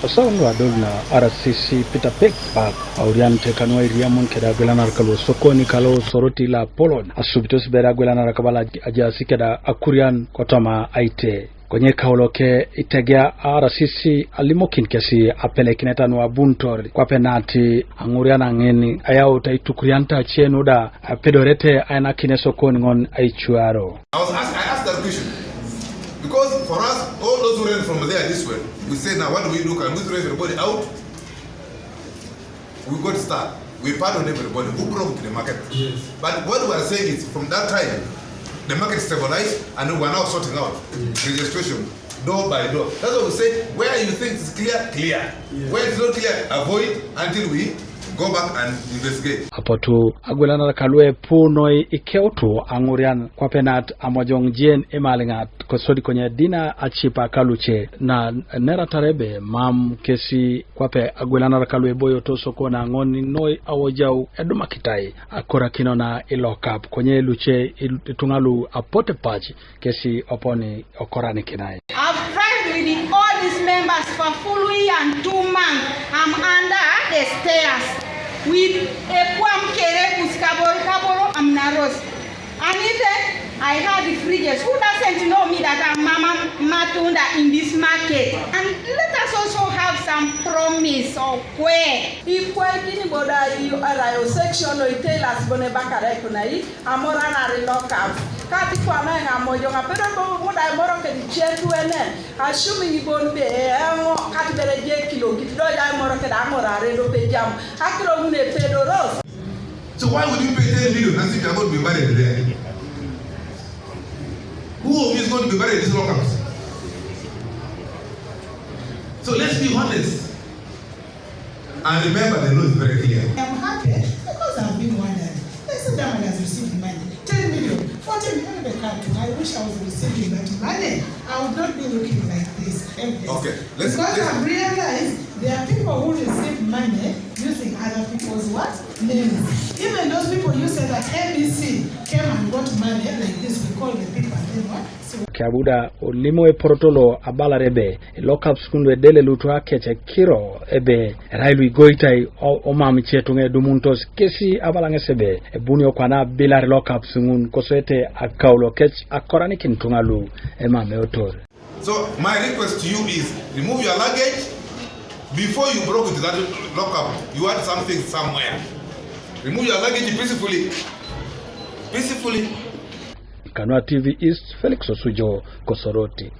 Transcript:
Osaunwa adolna RCC Peter Peck bag aurian tekanwa iriamon keda Agwelanarak lo sokoni kalo soroti la Polon asubitos bera Agwelanarak bala ajasi keda akurian kotama aite kwenye kauloke itegea RCC alimokin kesi apele kinetanwa buntor kwa penati anguriana ngeni ayao taitukurianta chenuda pedorete aina kinesokoni ngon aichuaro. I asked that question because for us, all those who ran from there this way, we say now what do we do? Can we throw everybody out? We got to start. We pardon everybody who broke to the market. Yes. But what we are saying is from that time, the market stabilized and we are now sorting out registration door by door. That's what we say. Where you think it's clear, clear. Yes. Where it's not clear, avoid until we go back and investigate. Apotu Agwelanarak alwe punoi ikeutu angurian kwa penat amojong jien emalingat kosodi kwenye dina achipa kaluche na nera tarebe mam kesi kwape Agwelanarak alwe boyo tosoko na ngoni noi awojau eduma kitai akora kino na ilokap kwenye luche itungalu apote pachi kesi oponi okorani kinai. I've tried with all these members for fully and 2 months. I'm under the stairs with a poem kere kaboro amnaros. And even I had the fridges. Who doesn't know me that I'm Mama Matunda in this market? And let us also have some promise of where. If kini boda you are section or tell us bone bakare kunai amora na relocap. Kati kwa na ngamojo ngapero boda moro ke chetu ene. Assuming you bon be kati bereje kilo kitido ya moro ke da mora relo pe jam. Akro mune pedoros. So why would you pay 10 million as if you are going to be married there? Who of you is going to be buried in these lockups? So let's be honest. And remember, the law is very clear. I'm happy because I've been wondering. Listen, that man has received money. 10 million, 40 million in the country. I wish I was receiving that money. I would not be looking like this. Okay, because I've realized there are people who receive money using other people's what? Names. Even those people you said that ABC came and got money like this, we call the people and then what? Kiabuda ulimo e porotolo Abilar ebe lockup skundu edele lutu akeche kiro ebe railu igoitai omami chetunge dumuntos kesi abalangesebe ebuni okwana Abilar lockup sungun kosete akaulo kech akorani kintungalu emame otor. So my request to you is remove your luggage before you broke into that lockup. You had something somewhere. Remove your luggage peacefully. Peacefully. Kanwa TV East, Felix Osujo, Kosoroti.